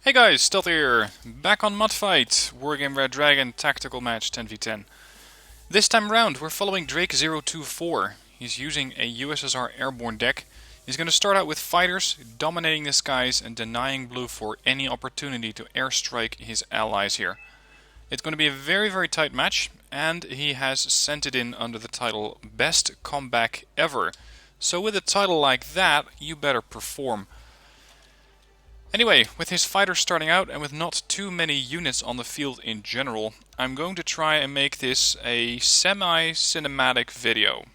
Hey guys, Stealth here, back on Mudfight, Wargame Red Dragon tactical match 10v10. This time around we're following Drake024. He's using a USSR airborne deck. He's going to start out with fighters, dominating the skies and denying blue for any opportunity to airstrike his allies here. It's going to be a very tight match, and he has sent it in under the title Best Comeback Ever. So with a title like that, you better perform. Anyway, with his fighters starting out and with not too many units on the field in general, I'm going to try and make this a semi-cinematic video.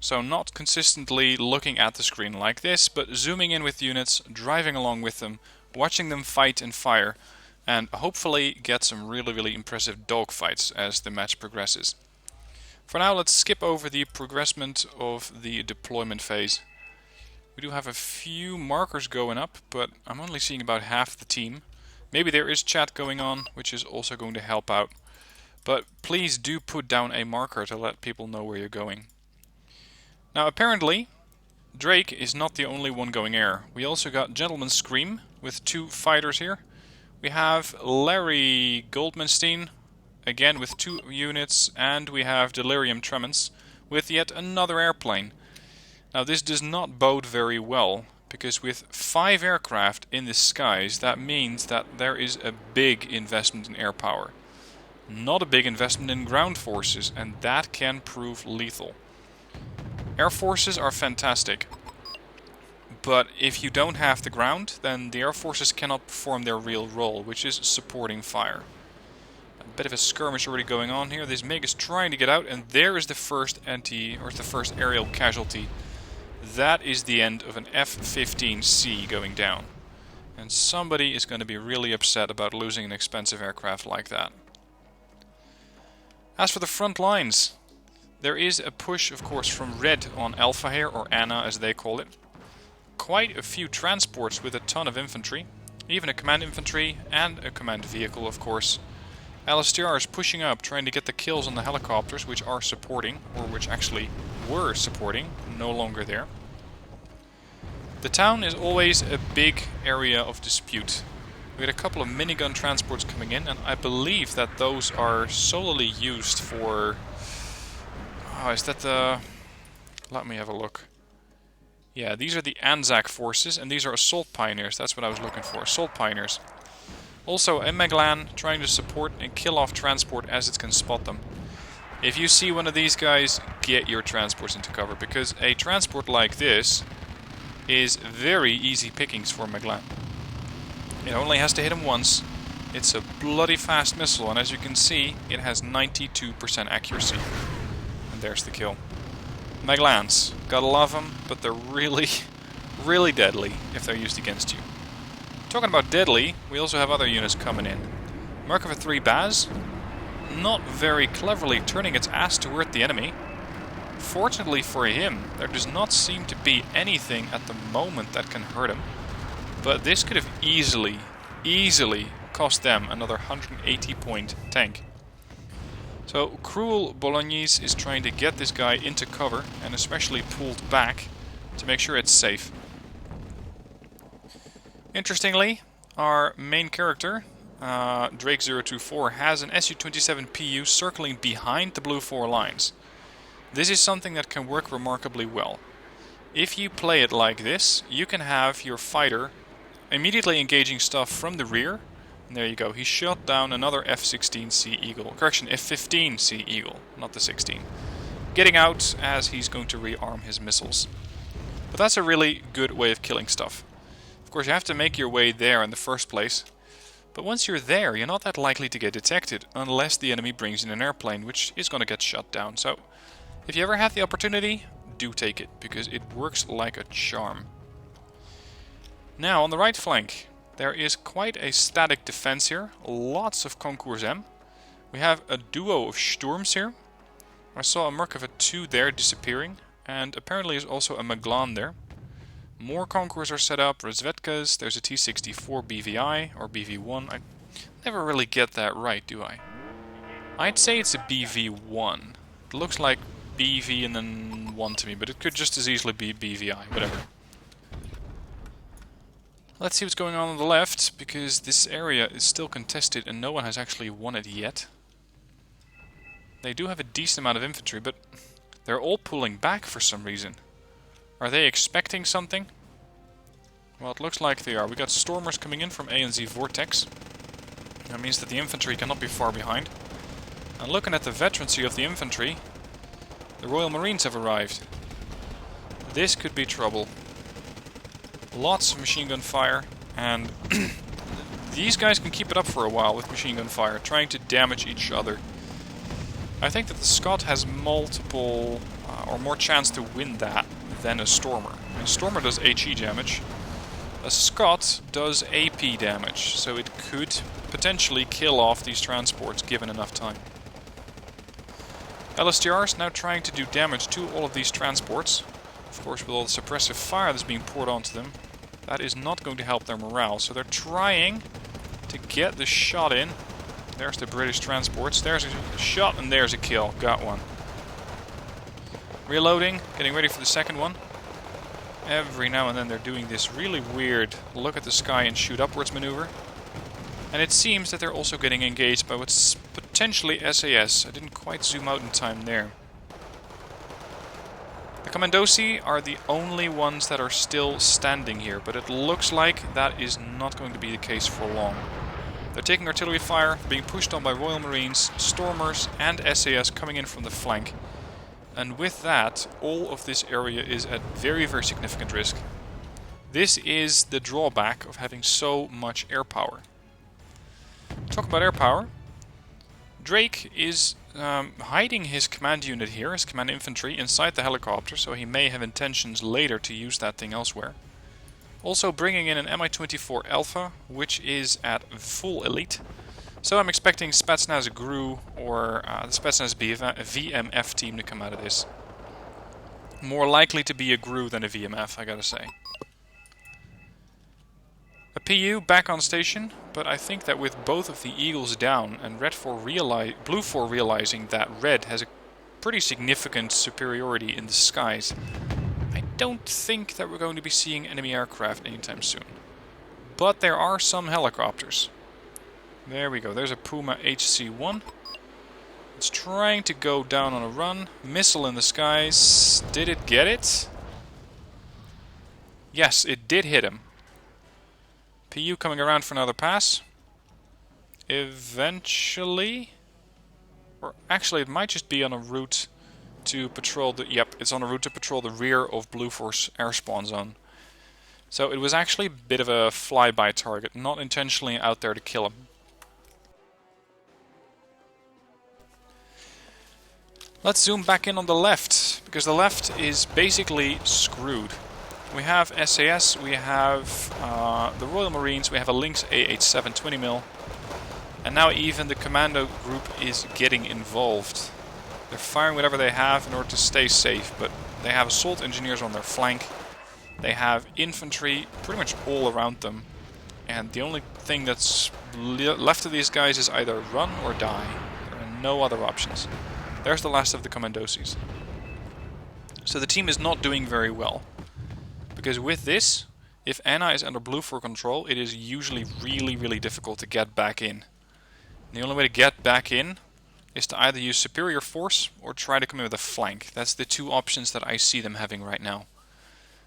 So not consistently looking at the screen like this, but zooming in with units, driving along with them, watching them fight and fire, and hopefully get some really impressive dogfights as the match progresses. For now, let's skip over the progressment of the deployment phase. We do have a few markers going up, but I'm only seeing about half the team. Maybe there is chat going on, which is also going to help out. But please do put down a marker to let people know where you're going. Now apparently, Drake is not the only one going air. We also got Gentleman's Scream with 2 fighters here. We have Larry Goldmanstein, again with 2 units, and we have Delirium Tremens with yet another airplane. Now this does not bode very well, because with 5 aircraft in the skies, that means that there is a big investment in air power. Not a big investment in ground forces, and that can prove lethal. Air forces are fantastic, but if you don't have the ground, then the air forces cannot perform their real role, which is supporting fire. A bit of a skirmish already going on here. This MiG is trying to get out, and there is the first aerial casualty. That is the end of an F-15C going down. And somebody is going to be really upset about losing an expensive aircraft like that. As for the front lines, there is a push, of course, from Red on Alpha here, or Anna as they call it. Quite a few transports with a ton of infantry, even a command infantry and a command vehicle, of course. LSTR is pushing up, trying to get the kills on the helicopters, which are supporting, or which actually were supporting, no longer there. The town is always a big area of dispute. We had a couple of minigun transports coming in, and I believe that those are solely used for... Oh, is that the... Let me have a look. Yeah, these are the Anzac forces, and these are assault pioneers. That's what I was looking for, assault pioneers. Also, a Meglan trying to support and kill off transport as it can spot them. If you see one of these guys, get your transports into cover, because a transport like this is very easy pickings for Meglan. It only has to hit him once. It's a bloody fast missile, and as you can see, it has 92% accuracy. And there's the kill. Meglans, gotta love them, but they're really deadly if they're used against you. Talking about deadly, we also have other units coming in. Merkava 3 Baz, not very cleverly turning its ass toward the enemy. Fortunately for him, there does not seem to be anything at the moment that can hurt him. But this could have easily cost them another 180 point tank. So Cruel Bolognese is trying to get this guy into cover, and especially pulled back to make sure it's safe. Interestingly, our main character, Drake024, has an Su-27 PU circling behind the blue 4 lines. This is something that can work remarkably well. If you play it like this, you can have your fighter immediately engaging stuff from the rear. And there you go, he shot down another F-16C Eagle. Correction, F-15C Eagle, not the 16. Getting out as he's going to rearm his missiles. But that's a really good way of killing stuff. Of course, you have to make your way there in the first place. But once you're there, you're not that likely to get detected, unless the enemy brings in an airplane, which is going to get shot down. So, if you ever have the opportunity, do take it, because it works like a charm. Now, on the right flank, there is quite a static defense here. Lots of Concours M. We have a duo of Sturms here. I saw a Merkava 2 there disappearing, and apparently there's also a Maglan there. More Concours are set up, Razvetkas, there's a T-64 BVI, or BV1. I never really get that right, do I? I'd say it's a BV1. It looks like BV and then 1 to me, but it could just as easily be BVI, whatever. Let's see what's going on the left, because this area is still contested and no one has actually won it yet. They do have a decent amount of infantry, but they're all pulling back for some reason. Are they expecting something? Well, it looks like they are. We got stormers coming in from A and Z Vortex. That means that the infantry cannot be far behind. And looking at the veterancy of the infantry, the Royal Marines have arrived. This could be trouble. Lots of machine gun fire, and these guys can keep it up for a while with machine gun fire, trying to damage each other. I think that the Scot has multiple, or more chance to win that than a Stormer. A Stormer does HE damage. A Scot does AP damage, so it could potentially kill off these transports given enough time. LSTR is now trying to do damage to all of these transports. Of course, with all the suppressive fire that's being poured onto them, that is not going to help their morale. So they're trying to get the shot in. There's the British transports. There's a shot and there's a kill. Got one. Reloading, getting ready for the second one. Every now and then they're doing this really weird look at the sky and shoot upwards maneuver. And it seems that they're also getting engaged by what's potentially SAS. I didn't quite zoom out in time there. The Commandosi are the only ones that are still standing here, but it looks like that is not going to be the case for long. They're taking artillery fire, being pushed on by Royal Marines, Stormers and SAS coming in from the flank. And with that, all of this area is at very, very significant risk. This is the drawback of having so much air power. Talk about air power. Drake is hiding his command unit here, his command infantry, inside the helicopter, so he may have intentions later to use that thing elsewhere. Also bringing in an Mi-24 Alpha, which is at full elite. So I'm expecting Spetsnaz GRU or the Spetsnaz VMF team to come out of this. More likely to be a GRU than a VMF, I gotta say. A PU back on station, but I think that with both of the Eagles down and Blue 4 realizing that Red has a pretty significant superiority in the skies, I don't think that we're going to be seeing enemy aircraft anytime soon. But there are some helicopters. There we go, there's a Puma HC-1. It's trying to go down on a run. Missile in the skies. Did it get it? Yes, it did hit him. PU coming around for another pass. Eventually. Or actually, it might just be on a route to patrol the... Yep, it's on a route to patrol the rear of Blue Force air spawn zone. So it was actually a bit of a flyby target, not intentionally out there to kill him. Let's zoom back in on the left, because the left is basically screwed. We have SAS, we have the Royal Marines, we have a Lynx AH-7 20mm, and now even the commando group is getting involved. They're firing whatever they have in order to stay safe, but they have assault engineers on their flank, they have infantry pretty much all around them, and the only thing that's left of these guys is either run or die. There are no other options. There's the last of the Commandosis. So the team is not doing very well. Because with this, if Anna is under Blue 4 control, it is usually really, really difficult to get back in. And the only way to get back in is to either use superior force or try to come in with a flank. That's the two options that I see them having right now.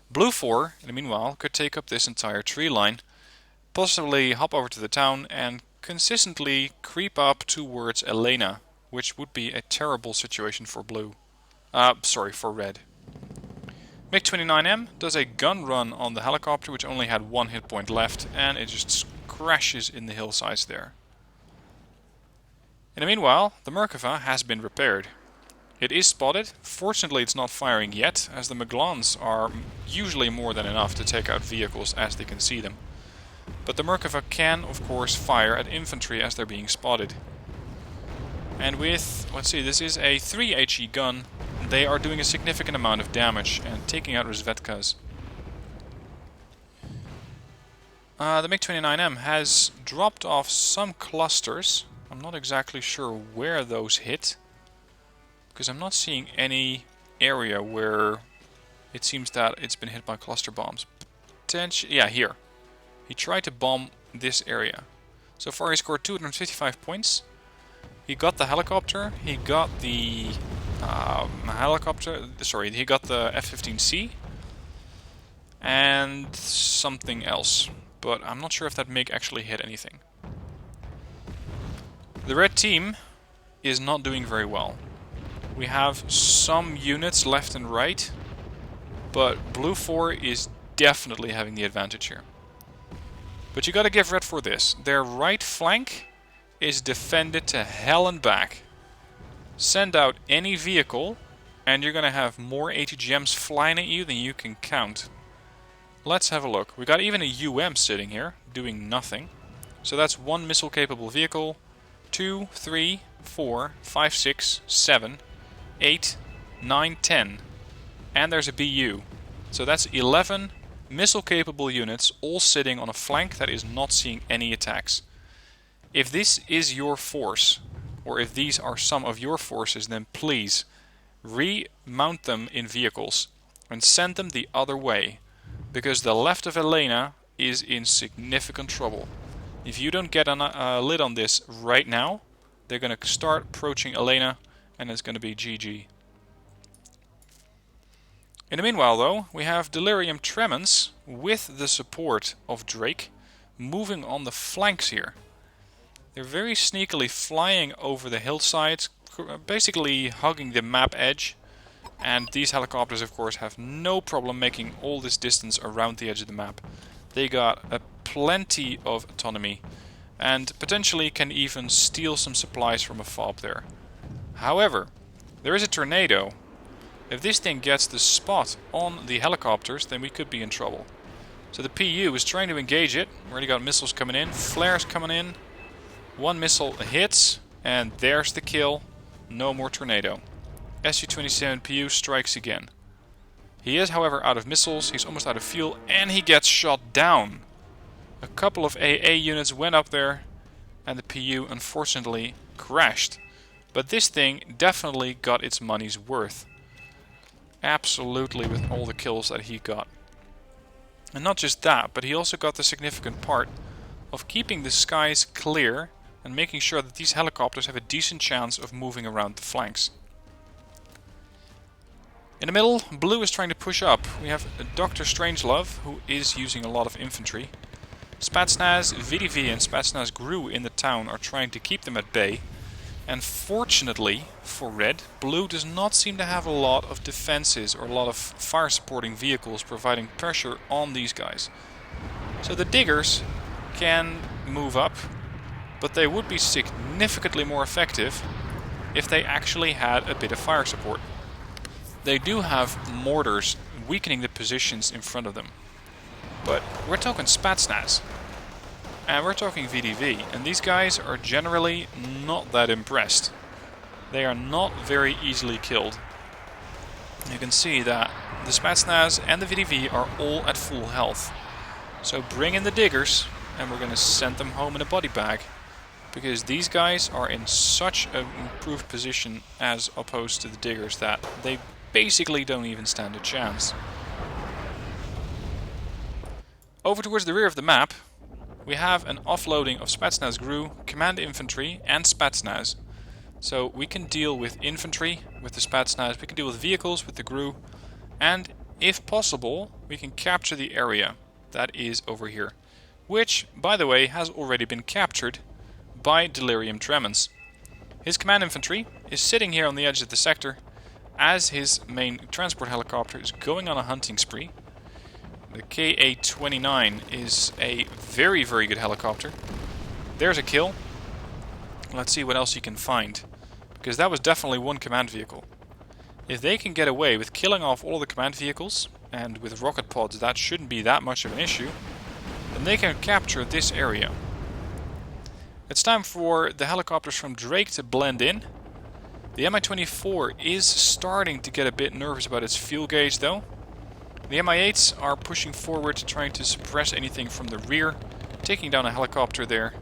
Blue 4, in the meanwhile, could take up this entire tree line, possibly hop over to the town and consistently creep up towards Elena, which would be a terrible situation for for Red. MiG-29M does a gun run on the helicopter, which only had one hit point left, and it just crashes in the hillsides there. In the meanwhile, the Merkava has been repaired. It is spotted. Fortunately, it's not firing yet, as the Maglans are usually more than enough to take out vehicles as they can see them. But the Merkava can, of course, fire at infantry as they're being spotted. And with, let's see, this is a 3 HE gun, they are doing a significant amount of damage and taking out Rozvedkas. The MiG-29M has dropped off some clusters. I'm not exactly sure where those hit, because I'm not seeing any area where it seems that it's been hit by cluster bombs. Yeah, here. he tried to bomb this area. So far he scored 255 points. He got the helicopter, he got the he got the F-15C and something else, but I'm not sure if that MiG actually hit anything. The red team is not doing very well. We have some units left and right, but blue 4 is definitely having the advantage here. But you gotta give red 4 this. Their right flank is defended to hell and back. Send out any vehicle and you're gonna have more ATGMs flying at you than you can count. Let's have a look. We got even a UM sitting here doing nothing. So that's one missile capable vehicle. 2, 3, 4, 5, 6, 7, 8, 9, 10. And there's a BU. So that's 11 missile capable units all sitting on a flank that is not seeing any attacks. If this is your force, or if these are some of your forces, then please remount them in vehicles and send them the other way, because the left of Elena is in significant trouble. If you don't get a lid on this right now, they're going to start approaching Elena and it's going to be GG. In the meanwhile though, we have Delirium Tremens with the support of Drake moving on the flanks here. They're very sneakily flying over the hillsides, basically hugging the map edge. And these helicopters, of course, have no problem making all this distance around the edge of the map. They got plenty of autonomy and potentially can even steal some supplies from a fob there. However, there is a tornado. If this thing gets the spot on the helicopters, then we could be in trouble. So the PU is trying to engage it. Already got missiles coming in, flares coming in. One missile hits, and there's the kill. No more tornado. Su-27 PU strikes again. He is, however, out of missiles, he's almost out of fuel, and he gets shot down. A couple of AA units went up there, and the PU unfortunately crashed. But this thing definitely got its money's worth. Absolutely, with all the kills that he got. And not just that, but he also got the significant part of keeping the skies clear and making sure that these helicopters have a decent chance of moving around the flanks. In the middle, blue is trying to push up. We have Dr. Strangelove, who is using a lot of infantry. Spetsnaz, VDV and Spetsnaz GRU in the town are trying to keep them at bay. And fortunately for red, blue does not seem to have a lot of defenses or a lot of fire supporting vehicles providing pressure on these guys. So the diggers can move up, but they would be significantly more effective if they actually had a bit of fire support. They do have mortars weakening the positions in front of them. But we're talking Spetsnaz. And we're talking VDV. And these guys are generally not that impressed. They are not very easily killed. You can see that the Spetsnaz and the VDV are all at full health. So bring in the diggers and we're going to send them home in a body bag. Because these guys are in such an improved position as opposed to the diggers that they basically don't even stand a chance. Over towards the rear of the map, we have an offloading of Spetsnaz GRU, Command Infantry and Spetsnaz. So we can deal with infantry with the Spetsnaz, we can deal with vehicles with the GRU, and if possible, we can capture the area that is over here. Which, by the way, has already been captured by Delirium Tremens. His Command Infantry is sitting here on the edge of the sector as his main transport helicopter is going on a hunting spree. The KA-29 is a very, very good helicopter. There's a kill. Let's see what else he can find. Because that was definitely one command vehicle. If they can get away with killing off all of the command vehicles, and with rocket pods that shouldn't be that much of an issue, then they can capture this area. It's time for the helicopters from Drake to blend in. The Mi-24 is starting to get a bit nervous about its fuel gauge though. The Mi-8s are pushing forward, trying to suppress anything from the rear, taking down a helicopter there.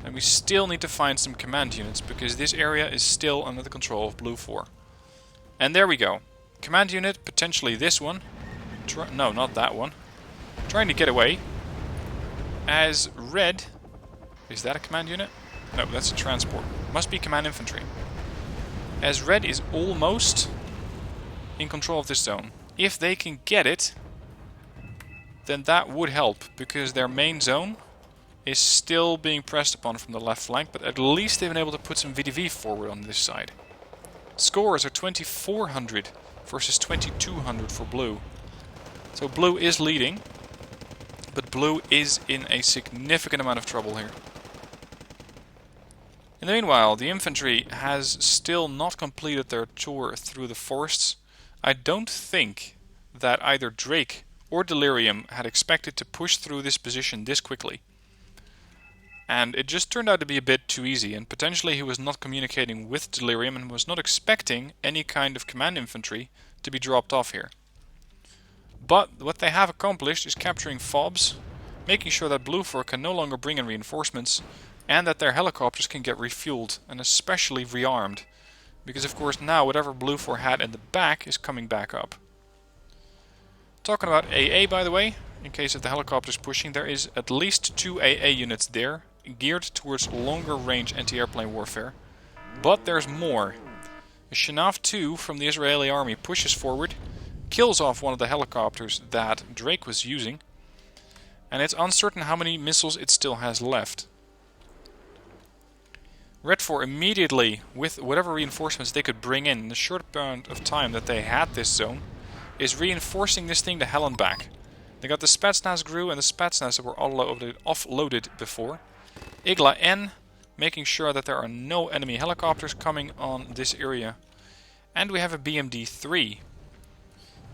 And we still need to find some command units, because this area is still under the control of Blue 4. And there we go. Command unit, potentially this one. No, not that one. Trying to get away. as red... Is that a command unit? No, that's a transport. Must be command infantry. As red is almost in control of this zone. If they can get it, then that would help, because their main zone is still being pressed upon from the left flank, but at least they've been able to put some VDV forward on this side. Scores are 2400 versus 2200 for blue. So blue is leading, but blue is in a significant amount of trouble here. In the meanwhile, the infantry has still not completed their tour through the forests. I don't think that either Drake or Delirium had expected to push through this position this quickly. And it just turned out to be a bit too easy, and potentially he was not communicating with Delirium and was not expecting any kind of command infantry to be dropped off here. But what they have accomplished is capturing FOBs, making sure that Blue 4 can no longer bring in reinforcements, and that their helicopters can get refueled and especially rearmed. Because of course now whatever Blue 4 had in the back is coming back up. Talking about AA, by the way, in case of the helicopters pushing, there is at least 2 AA units there, geared towards longer range anti-airplane warfare. But there's more. A Shanaf 2 from the Israeli army pushes forward, kills off one of the helicopters that Drake was using, and it's uncertain how many missiles it still has left. Red 4 immediately, with whatever reinforcements they could bring in the short amount of time that they had this zone, is reinforcing this thing to hell and back. They got the Spetsnaz GRU and the Spetsnaz that were offloaded before. Igla N, making sure that there are no enemy helicopters coming on this area. And we have a BMD-3.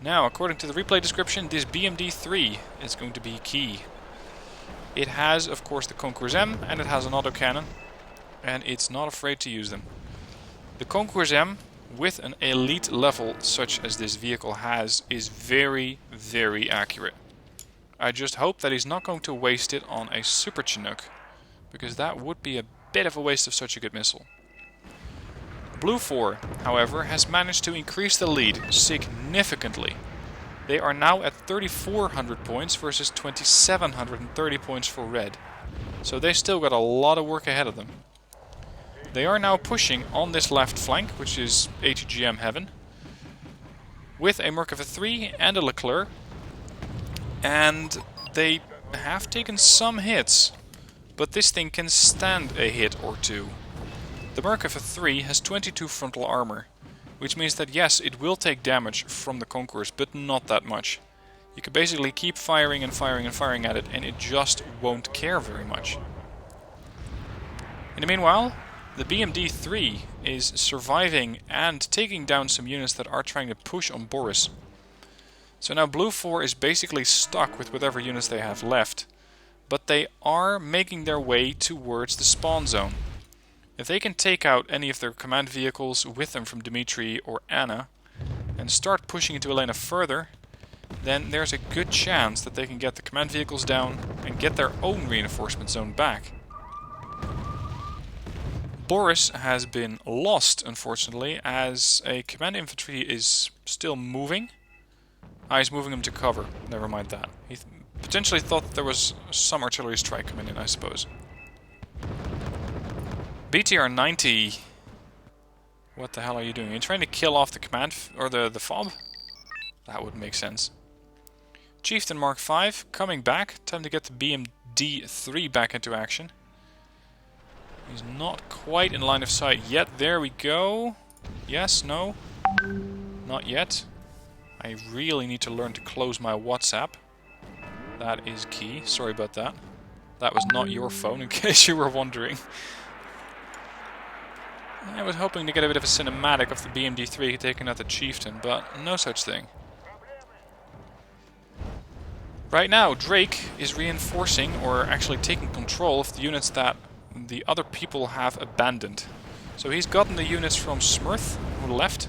Now, according to the replay description, this BMD-3 is going to be key. It has, of course, the Concours M, and it has an autocannon, and it's not afraid to use them. The Concours M, with an elite level such as this vehicle has, is very, very accurate. I just hope that he's not going to waste it on a Super Chinook, because that would be a bit of a waste of such a good missile. Blue 4, however, has managed to increase the lead significantly. They are now at 3,400 points versus 2,730 points for Red. So they still got a lot of work ahead of them. They are now pushing on this left flank, which is ATGM heaven, with a Merkava 3 and a Leclerc. And they have taken some hits, but this thing can stand a hit or two. The Merkava 3 has 22 frontal armor, which means that yes, it will take damage from the Concours, but not that much. You can basically keep firing and firing and firing at it, and it just won't care very much. In the meanwhile, the BMD-3 is surviving and taking down some units that are trying to push on Boris. So now Blue 4 is basically stuck with whatever units they have left, but they are making their way towards the spawn zone. If they can take out any of their command vehicles with them from Dimitri or Anna and start pushing into Elena further, then there's a good chance that they can get the command vehicles down and get their own reinforcement zone back. Boris has been lost, unfortunately, as a command infantry is still moving. He's moving them to cover. Never mind that. He potentially thought that there was some artillery strike coming in, I suppose. BTR-90. What the hell are you doing? Are you trying to kill off the command or the FOB? That would make sense. Chieftain Mark V coming back. Time to get the BMD-3 back into action. He's not quite in line of sight yet. There we go. Yes, no. Not yet. I really need to learn to close my WhatsApp. That is key. Sorry about that. That was not your phone, in case you were wondering. I was hoping to get a bit of a cinematic of the BMD-3 taking out the Chieftain, but no such thing. Right now, Drake is reinforcing, or actually taking control of the units that the other people have abandoned. So he's gotten the units from Smurth, who left,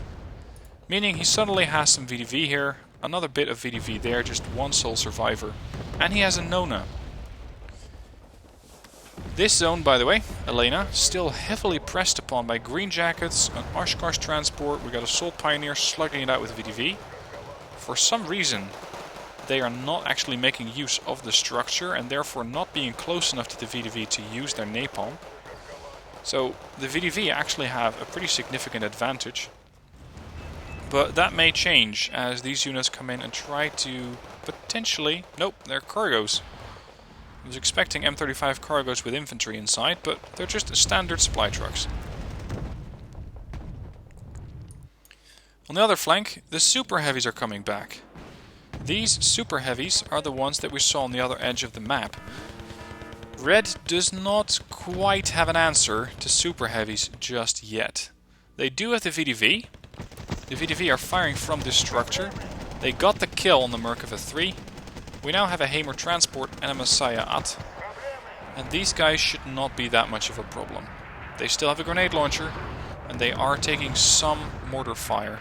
meaning he suddenly has some VDV here, another bit of VDV there, just one sole survivor, and he has a Nona. This zone, by the way, Elena, still heavily pressed upon by Green Jackets, an Oshkosh transport. We got Assault Pioneer slugging it out with VDV. For some reason, they are not actually making use of the structure and therefore not being close enough to the VDV to use their napalm. So the VDV actually have a pretty significant advantage. But that may change as these units come in and try to potentially... Nope, they're cargos. I was expecting M35 cargos with infantry inside, but they're just standard supply trucks. On the other flank, the super heavies are coming back. These super heavies are the ones that we saw on the other edge of the map. Red does not quite have an answer to super heavies just yet. They do have the VDV. The VDV are firing from this structure. They got the kill on the Merkava 3. We now have a Hamer transport and a Messiah At. And these guys should not be that much of a problem. They still have a grenade launcher, and they are taking some mortar fire.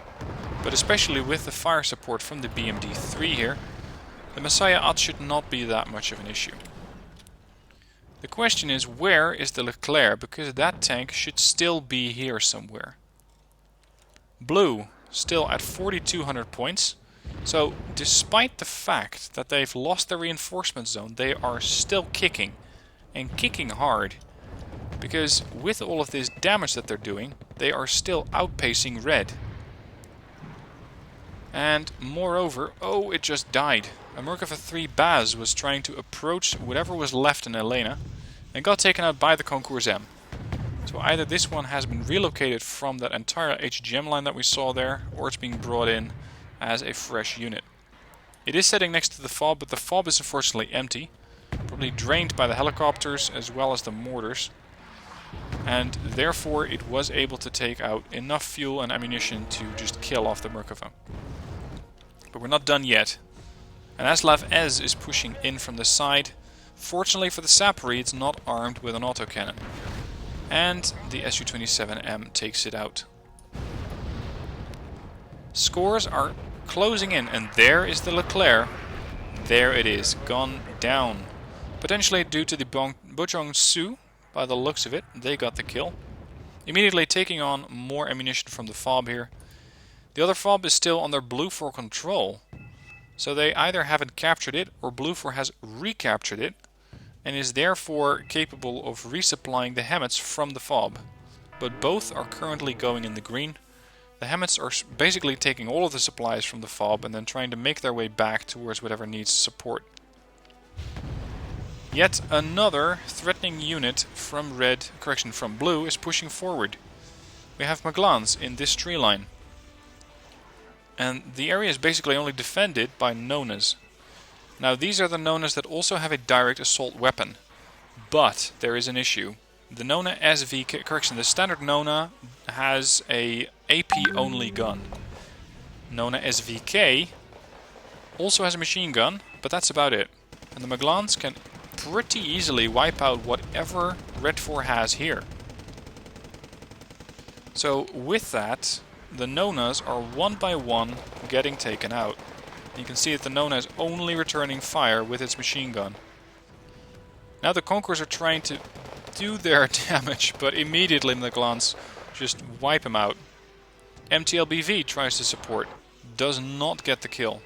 But especially with the fire support from the BMD-3 here, the Messiah At should not be that much of an issue. The question is, where is the Leclerc, because that tank should still be here somewhere. Blue, still at 4,200 points. So, despite the fact that they've lost their reinforcement zone, they are still kicking. And kicking hard. Because with all of this damage that they're doing, they are still outpacing red. And moreover, oh, it just died. A Merkava 3 Baz was trying to approach whatever was left in Elena and got taken out by the Concours M. So either this one has been relocated from that entire HGM line that we saw there, or it's being brought in as a fresh unit. It is sitting next to the FOB, but the FOB is unfortunately empty. Probably drained by the helicopters as well as the mortars. And therefore it was able to take out enough fuel and ammunition to just kill off the Merkava. But we're not done yet. And Aslav Ez is pushing in from the side. Fortunately for the Sapri, it's not armed with an autocannon. And the Su-27M takes it out. Scores are closing in, and there is the Leclerc. There it is, gone down. Potentially due to the Bojong Su, by the looks of it, they got the kill. Immediately taking on more ammunition from the FOB here. The other FOB is still under Blue 4 control. So they either haven't captured it, or Blue 4 has recaptured it, and is therefore capable of resupplying the Hammets from the FOB. But both are currently going in the green. The Hammets are basically taking all of the supplies from the FOB and then trying to make their way back towards whatever needs support. Yet another threatening unit from from Blue is pushing forward. We have Maglans in this tree line. And the area is basically only defended by Nonas. Now these are the Nonas that also have a direct assault weapon. But there is an issue. The Nona SV, the standard Nona has a AP only gun. Nona SVK also has a machine gun, but that's about it. And the Maglans can pretty easily wipe out whatever Red 4 has here. So with that, the Nonas are one by one getting taken out. You can see that the Nona is only returning fire with its machine gun. Now the Conquerors are trying to do their damage, but immediately the Maglans just wipe them out. MTLBV tries to support, does not get the kill.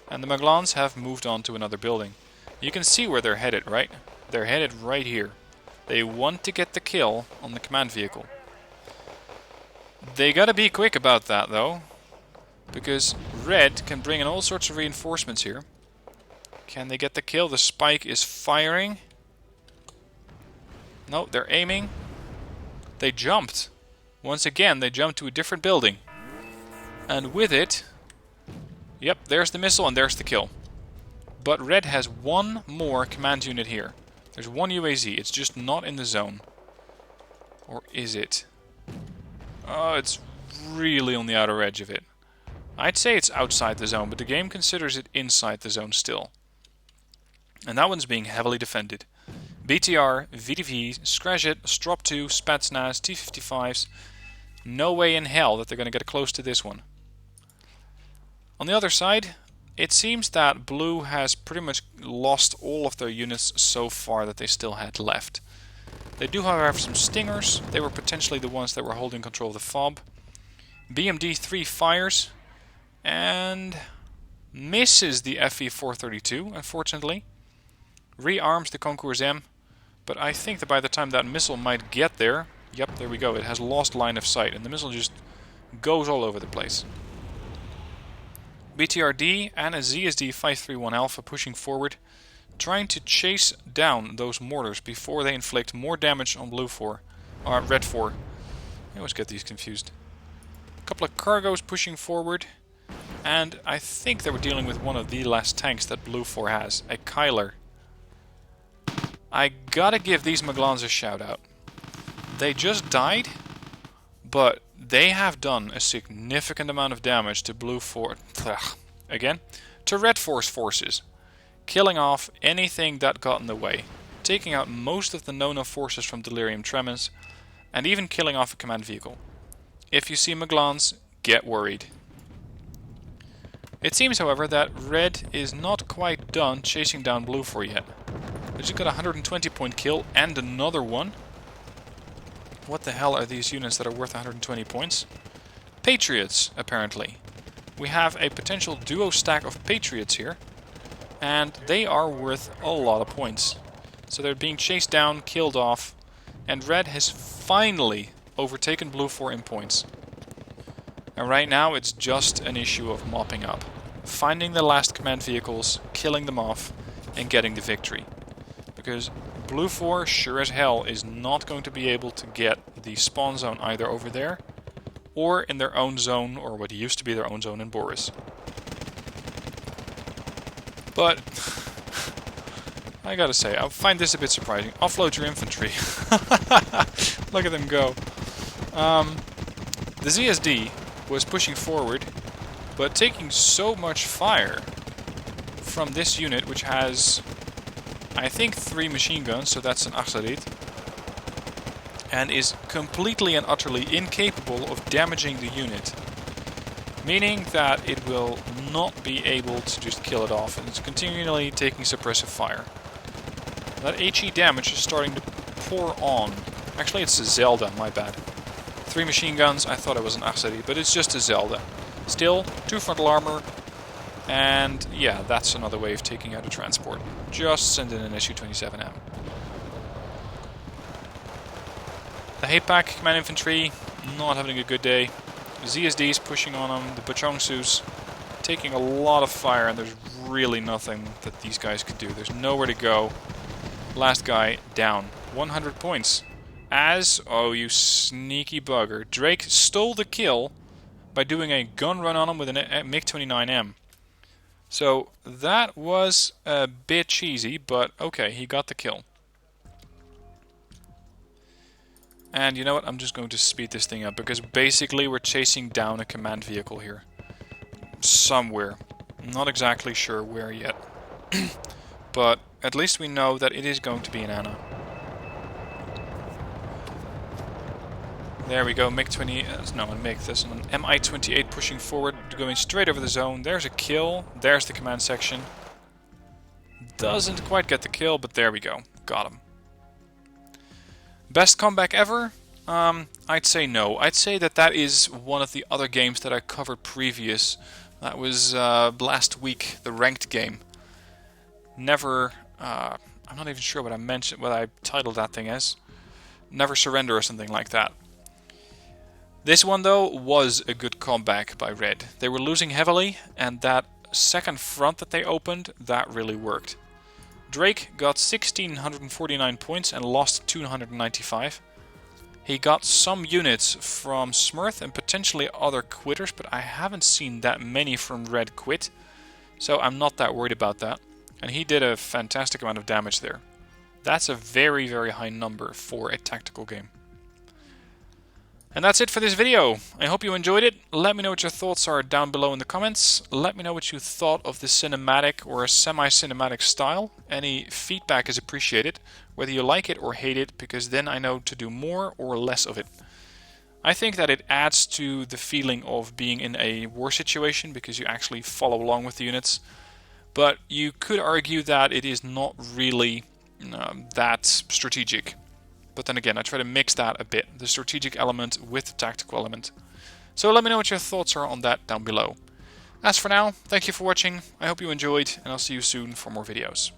And the Maglans have moved on to another building. You can see where they're headed, right? They're headed right here. They want to get the kill on the command vehicle. They gotta be quick about that though, because Red can bring in all sorts of reinforcements here. Can they get the kill? The Spike is firing. No, they're aiming. They jumped. Once again, they jumped to a different building. And with it... Yep, there's the missile and there's the kill. But Red has one more command unit here. There's one UAZ, it's just not in the zone. Or is it? Oh, it's really on the outer edge of it. I'd say it's outside the zone, but the game considers it inside the zone still. And that one's being heavily defended. BTR, VDV, Skrazhet, Strop 2, Spetsnaz, T-55s. No way in hell that they're going to get close to this one. On the other side, it seems that Blue has pretty much lost all of their units so far that they still had left. They do however have some Stingers. They were potentially the ones that were holding control of the FOB. BMD-3 fires. And Misses the FE-432, unfortunately. Rearms the Concours M, but I think that by the time that missile might get there, yep, there we go, it has lost line of sight, and the missile just goes all over the place. BTRD and a ZSD 531 Alpha pushing forward, trying to chase down those mortars before they inflict more damage on Blue 4, or Red 4. I always get these confused. A couple of cargos pushing forward, and I think they were dealing with one of the last tanks that Blue 4 has, a Kyler. I gotta give these Maglans a shout out. They just died, but they have done a significant amount of damage to Blue 4, to Red 4's forces, killing off anything that got in the way, taking out most of the no-no forces from Delirium Tremens, and even killing off a command vehicle. If you see Maglans, get worried. It seems, however, that Red is not quite done chasing down Blue 4 yet. They just got a 120 point kill and another one. What the hell are these units that are worth 120 points? Patriots, apparently. We have a potential duo stack of Patriots here, and they are worth a lot of points. So they're being chased down, killed off, and Red has finally overtaken Blue 4 in points. And right now it's just an issue of mopping up, finding the last command vehicles, killing them off, and getting the victory. Because Blue 4 sure as hell is not going to be able to get the spawn zone either over there or in their own zone, or what used to be their own zone in Boris. But I gotta say, I find this a bit surprising. Offload your infantry. Look at them go. The ZSD was pushing forward, but taking so much fire from this unit, which has, I think, 3 machine guns, so that's an Achsarit, and is completely and utterly incapable of damaging the unit. Meaning that it will not be able to just kill it off, and it's continually taking suppressive fire. That HE damage is starting to pour on. Actually, it's a Zelda, my bad. 3 machine guns, I thought it was an Achsarit, but it's just a Zelda. Still, 2 frontal armor, and yeah, that's another way of taking out a transport. Just send in an Su-27M. The Haypak command infantry, not having a good day. ZSD's pushing on them, the Bachongsus taking a lot of fire, and there's really nothing that these guys could do. There's nowhere to go. Last guy down. 100 points. Oh, you sneaky bugger. Drake stole the kill by doing a gun run on him with a MiG-29M. So that was a bit cheesy, but okay, he got the kill. And you know what, I'm just going to speed this thing up, because basically we're chasing down a command vehicle here. Somewhere. Not exactly sure where yet. But at least we know that it is going to be an Anna. There we go, MiG-20, no, a MiG, this one, Mi-28 pushing forward, going straight over the zone. There's a kill, there's the command section. Doesn't quite get the kill, but there we go, got him. Best comeback ever? I'd say no. I'd say that is one of the other games that I covered previous. That was last week, the ranked game. Never, I'm not even sure what I titled that thing as. Never Surrender or something like that. This one, though, was a good comeback by Red. They were losing heavily, and that second front that they opened, that really worked. Drake got 1,649 points and lost 295. He got some units from Smurth and potentially other quitters, but I haven't seen that many from Red quit, so I'm not that worried about that. And he did a fantastic amount of damage there. That's a very, very high number for a tactical game. And that's it for this video. I hope you enjoyed it. Let me know what your thoughts are down below in the comments. Let me know what you thought of the cinematic or semi-cinematic style. Any feedback is appreciated, whether you like it or hate it, because then I know to do more or less of it. I think that it adds to the feeling of being in a war situation, because you actually follow along with the units. But you could argue that it is not really that strategic. But then again, I try to mix that a bit, the strategic element with the tactical element. So let me know what your thoughts are on that down below. As for now, thank you for watching, I hope you enjoyed, and I'll see you soon for more videos.